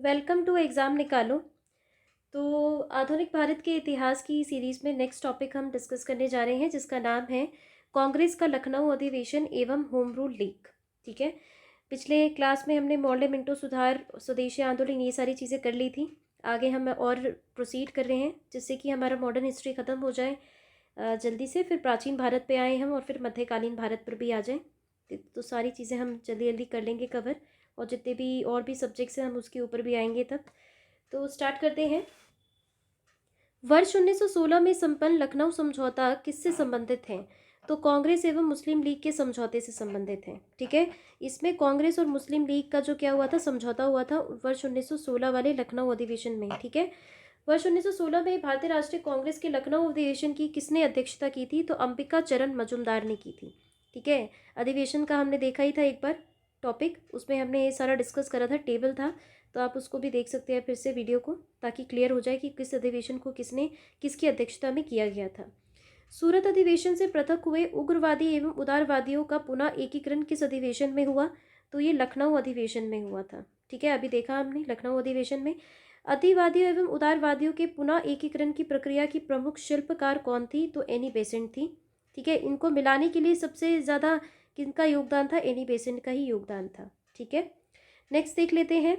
Welcome to exam निकालो। तो आधुनिक भारत के इतिहास की सीरीज़ में नेक्स्ट टॉपिक हम डिस्कस करने जा रहे हैं, जिसका नाम है कांग्रेस का लखनऊ अधिवेशन एवं होम रूल लीग। ठीक है। पिछले क्लास में हमने मोर्ले मिंटो सुधार, स्वदेशी आंदोलन, ये सारी चीज़ें कर ली थी। आगे हम और प्रोसीड कर रहे हैं, जिससे कि हमारा मॉडर्न हिस्ट्री ख़त्म हो जाए जल्दी से। फिर प्राचीन भारत पे आए हम और फिर मध्यकालीन भारत पर भी आ जाएं। तो सारी चीज़ें हम जल्दी जल्दी कर लेंगे कवर, और जितने भी और भी सब्जेक्ट्स हैं हम उसके ऊपर भी आएंगे तब। तो स्टार्ट करते हैं। वर्ष 1916 में संपन्न लखनऊ समझौता किससे संबंधित है? तो कांग्रेस एवं मुस्लिम लीग के समझौते से संबंधित है। ठीक है। इसमें कांग्रेस और मुस्लिम लीग का जो क्या हुआ था, समझौता हुआ था वर्ष 1916 वाले लखनऊ अधिवेशन में। ठीक है। वर्ष 1916 में भारतीय राष्ट्रीय कांग्रेस के लखनऊ अधिवेशन की किसने अध्यक्षता की थी? तो अंबिका चरण मजुमदार ने की थी। ठीक है। अधिवेशन का हमने देखा ही था एक बार टॉपिक, उसमें हमने ये सारा डिस्कस करा था, टेबल था, तो आप उसको भी देख सकते हैं फिर से वीडियो को, ताकि क्लियर हो जाए कि किस अधिवेशन को किसने किसकी अध्यक्षता में किया गया था। सूरत अधिवेशन से पृथक हुए उग्रवादी एवं उदारवादियों का पुनः एकीकरण किस अधिवेशन में हुआ? तो ये लखनऊ अधिवेशन में हुआ था। ठीक है। अभी देखा हमने लखनऊ अधिवेशन में। अतिवादियों एवं उदारवादियों के पुनः एकीकरण की प्रक्रिया की प्रमुख शिल्पकार कौन थी? तो एनी बेसेंट थी। ठीक है। इनको मिलाने के लिए सबसे ज़्यादा किनका योगदान था? एनी बेसेंट का ही योगदान था। ठीक है। नेक्स्ट देख लेते हैं।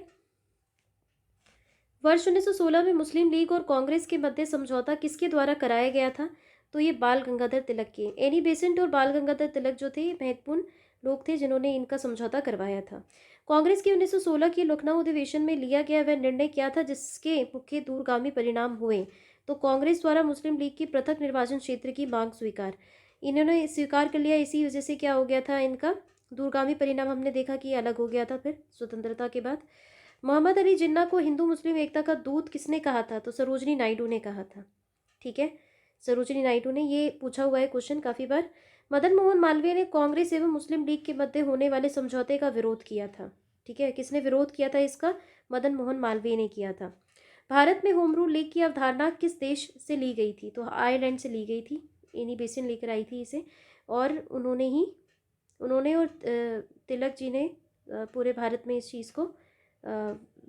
वर्ष 1916 में मुस्लिम लीग और कांग्रेस के मध्य समझौता किसके द्वारा कराया गया था? तो ये बाल गंगाधर तिलक के। एनी बेसेंट और बाल गंगाधर तिलक जो थे महत्वपूर्ण लोग थे जिन्होंने इनका समझौता करवाया था। कांग्रेस के 1916 के लखनऊ अधिवेशन में लिया गया वह निर्णय क्या था जिसके मुख्य दूरगामी परिणाम हुए? तो कांग्रेस द्वारा मुस्लिम लीग की पृथक निर्वाचन क्षेत्र की मांग स्वीकार। इन्होंने स्वीकार कर लिया, इसी वजह से क्या हो गया था, इनका दूरगामी परिणाम हमने देखा कि अलग हो गया था फिर स्वतंत्रता के बाद। मोहम्मद अली जिन्ना को हिंदू मुस्लिम एकता का दूत किसने कहा था? तो सरोजनी नायडू ने कहा था। ठीक है। सरोजनी नायडू ने, ये पूछा हुआ है क्वेश्चन काफ़ी बार। मदन मोहन मालवीय ने कांग्रेस एवं मुस्लिम लीग के मध्य होने वाले समझौते का विरोध किया था। ठीक है। किसने विरोध किया था इसका? मदन मोहन मालवीय ने किया था। भारत में होम रूल लीग की अवधारणा किस देश से ली गई थी? तो आयरलैंड से ली गई थी। एनी बेसन लेकर आई थी इसे, और उन्होंने और तिलक जी ने पूरे भारत में इस चीज़ को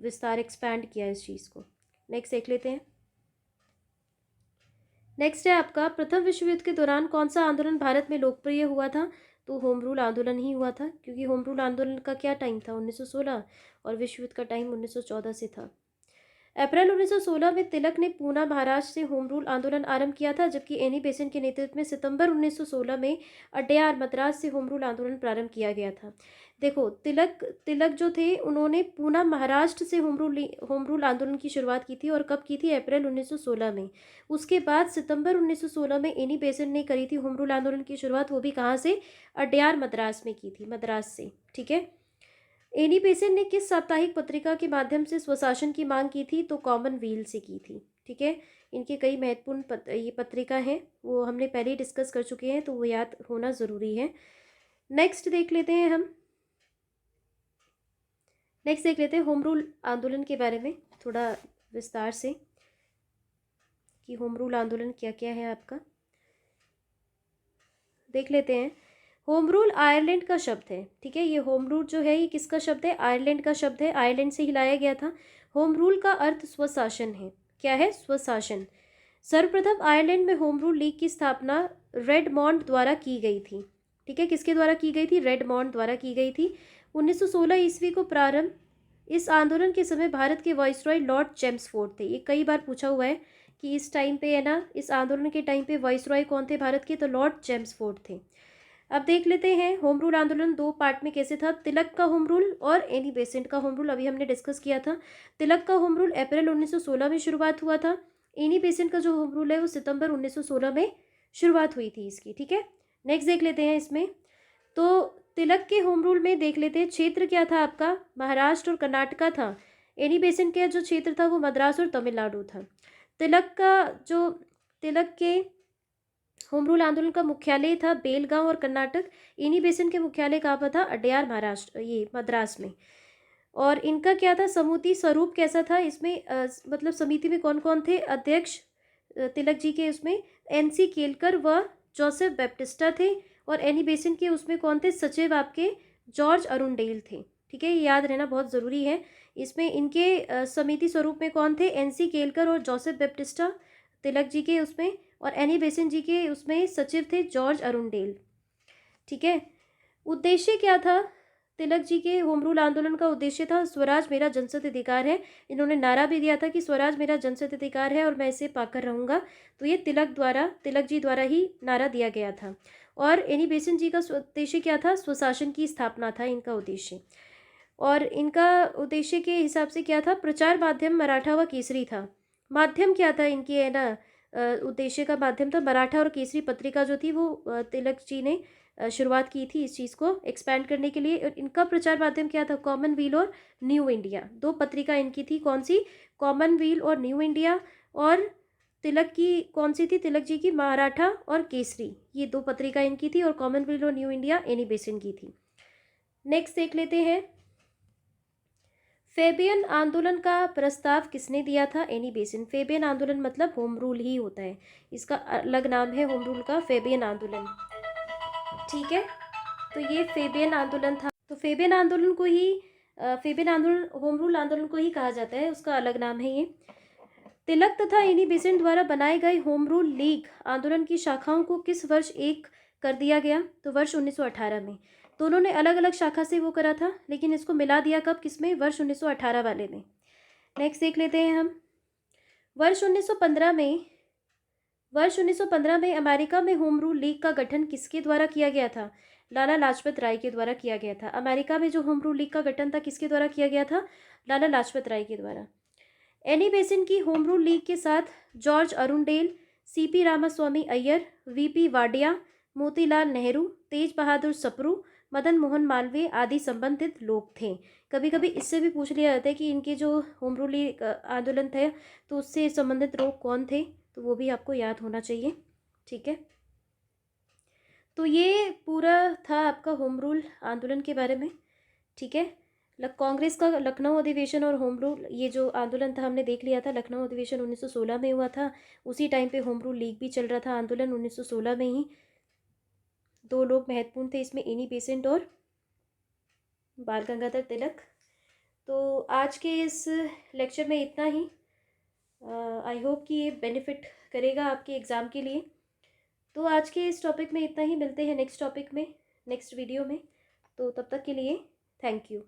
विस्तार, एक्सपैंड किया इस चीज़ को। नेक्स्ट देख लेते हैं। नेक्स्ट है आपका, प्रथम विश्व युद्ध के दौरान कौन सा आंदोलन भारत में लोकप्रिय हुआ था? तो होम रूल आंदोलन ही हुआ था, क्योंकि होम रूल आंदोलन का क्या टाइम था? 1916, और विश्व युद्ध का टाइम 1914 से था। अप्रैल 1916 में तिलक ने पूना महाराष्ट्र से होम रूल आंदोलन आरंभ किया था, जबकि एनी बेसेंट के नेतृत्व में सितंबर 1916 में अड्यार मद्रास से होम रूल आंदोलन प्रारंभ किया गया था। देखो, तिलक जो थे उन्होंने पूना महाराष्ट्र से होम रूल आंदोलन की शुरुआत की थी, और कब की थी? अप्रैल 1916 में। उसके बाद सितंबर 1916 में एनी बेसेंट ने करी थी होम रूल आंदोलन की शुरुआत, वो भी कहाँ से? अड्यार मद्रास में की थी, मद्रास से। ठीक है। एनी बेसेंट ने किस साप्ताहिक पत्रिका के माध्यम से स्वशासन की मांग की थी? तो कॉमनवेल से की थी। ठीक है। इनके कई महत्वपूर्ण ये पत्रिका हैं, वो हमने पहले ही डिस्कस कर चुके हैं, तो वो याद होना ज़रूरी है। नेक्स्ट देख लेते हैं हम। नेक्स्ट देख लेते हैं होम रूल आंदोलन के बारे में थोड़ा विस्तार से, कि होम रूल आंदोलन क्या क्या है आपका। देख लेते हैं। होम रूल आयरलैंड का शब्द है। ठीक है। ये होम रूल जो है ये किसका शब्द है? आयरलैंड का शब्द है, आयरलैंड से ही लाया गया था। होम रूल का अर्थ स्वशासन है। क्या है? स्वशासन। सर्वप्रथम आयरलैंड में होम रूल लीग की स्थापना रेडमॉन्ड द्वारा की गई थी। ठीक है। किसके द्वारा की गई थी? रेडमॉन्ड द्वारा की गई थी। 1916 ईस्वी को प्रारंभ। इस आंदोलन के समय भारत के वाइसरॉय लॉर्ड चेम्सफोर्ड थे। ये कई बार पूछा हुआ है कि इस टाइम पे है ना, इस आंदोलन के टाइम पे वाइसरॉय कौन थे भारत के? तो लॉर्ड चेम्सफोर्ड थे। अब देख लेते हैं होम रूल आंदोलन दो पार्ट में कैसे था। तिलक का होम रूल और एनी बेसेंट का होम रूल अभी हमने डिस्कस किया था। तिलक का होम रूल अप्रैल 1916 में शुरुआत हुआ था। एनी बेसेंट का जो होम रूल है वो सितंबर 1916 में शुरुआत हुई थी इसकी। ठीक है। नेक्स्ट देख लेते हैं इसमें। तो तिलक के होम रूल में देख लेते हैं, क्षेत्र क्या था आपका? महाराष्ट्र और कर्नाटका था। एनी बेसेंट का जो क्षेत्र था वो मद्रास और तमिलनाडु था। तिलक के होम रूल आंदोलन का मुख्यालय था बेलगांव और कर्नाटक। इन्हीं बेसिन के मुख्यालय कहाँ पर था? अड्यार महाराष्ट्र, ये मद्रास में। और इनका क्या था? समिति स्वरूप कैसा था इसमें? मतलब समिति में कौन कौन थे अध्यक्ष? तिलक जी के उसमें एनसी केलकर व जोसेफ बैप्टिस्टा थे, और एनी बेसिन के उसमें कौन थे सचिव? आपके जॉर्ज अरुणडेल थे। ठीक है, ये याद रहना बहुत ज़रूरी है। इसमें इनके समिति स्वरूप में कौन थे? एन.सी. केलकर और जोसेफ बैप्टिस्टा तिलक जी के उसमें, और एनी बेसेंट जी के उसमें सचिव थे जॉर्ज अरुंडेल। ठीक है, उद्देश्य क्या था? तिलक जी के होम रूल आंदोलन का उद्देश्य था स्वराज मेरा जनसित अधिकार है। इन्होंने नारा भी दिया था कि स्वराज मेरा जनसित अधिकार है और मैं इसे पाकर रहूँगा। तो ये तिलक जी द्वारा ही नारा दिया गया था। और एनी बेसेंट जी का उद्देश्य क्या था? स्वशासन की स्थापना था इनका उद्देश्य। और इनका उद्देश्य के हिसाब से क्या था? प्रचार माध्यम मराठा व केसरी था। माध्यम क्या था इनके, है ना? उद्देश्य का माध्यम था मराठा और केसरी पत्रिका जो थी वो तिलक जी ने शुरुआत की थी इस चीज़ को एक्सपैंड करने के लिए। और इनका प्रचार माध्यम क्या था? कॉमनवेल और न्यू इंडिया, दो पत्रिका इनकी थी। कौन सी? कॉमनवेल और न्यू इंडिया। और तिलक की कौन सी थी? तिलक जी की मराठा और केसरी, ये दो पत्रिका इनकी थी। और कॉमनवेल और न्यू इंडिया एनी बेसेंट की थी। नेक्स्ट देख लेते हैं, फेबियन आंदोलन का प्रस्ताव किसने दिया था? Annie Besant. फेबियन आंदोलन मतलब होम रूल ही होता है, इसका अलग नाम है होम रूल का, फेबियन आंदोलन। ठीक है, तो ये फेबियन आंदोलन था। तो फेबियन आंदोलन को ही फेबियन आंदोलन होम रूल आंदोलन को ही कहा जाता है, उसका अलग नाम है ये। तिलक तथा एनी बेसेंट द्वारा बनाए गए होम रूल लीग आंदोलन की शाखाओं को किस वर्ष एक कर दिया गया? तो वर्ष 1918 में। दोनों ने अलग अलग शाखा से वो करा था, लेकिन इसको मिला दिया कब? किसमें? वर्ष 1918 वाले में। नेक्स्ट देख लेते हैं हम, वर्ष 1915 में अमेरिका में होम रूल लीग का गठन किसके द्वारा किया गया था? लाला लाजपत राय के द्वारा किया गया था। अमेरिका में जो होम रूल लीग का गठन था किसके द्वारा किया गया था? लाला लाजपत राय के द्वारा। एनी बेसेंट की होम रूल लीग के साथ George Arundale, CP Ramaswami Iyer, VP Wadia, Motilal Nehru, Tej Bahadur Sapru, Madan Mohan Malaviya आदि संबंधित लोग थे। कभी कभी इससे भी पूछ लिया जाता है कि इनके जो होम रूल लीग आंदोलन थे तो उससे संबंधित लोग कौन थे, तो वो भी आपको याद होना चाहिए। ठीक है, तो ये पूरा था आपका होम रूल आंदोलन के बारे में। ठीक है, कांग्रेस का लखनऊ अधिवेशन और होम रूल, ये जो आंदोलन था हमने देख लिया था। लखनऊ अधिवेशन 1916 में हुआ था, उसी टाइम पे होम रूल लीग भी चल रहा था आंदोलन 1916 में ही। दो लोग महत्वपूर्ण थे इसमें, एनी बेसेंट और बाल गंगाधर तिलक। तो आज के इस लेक्चर में इतना ही। आई होप कि ये बेनिफिट करेगा आपके एग्ज़ाम के लिए। तो आज के इस टॉपिक में इतना ही, मिलते हैं नेक्स्ट टॉपिक में, नेक्स्ट वीडियो में। तो तब तक के लिए थैंक यू।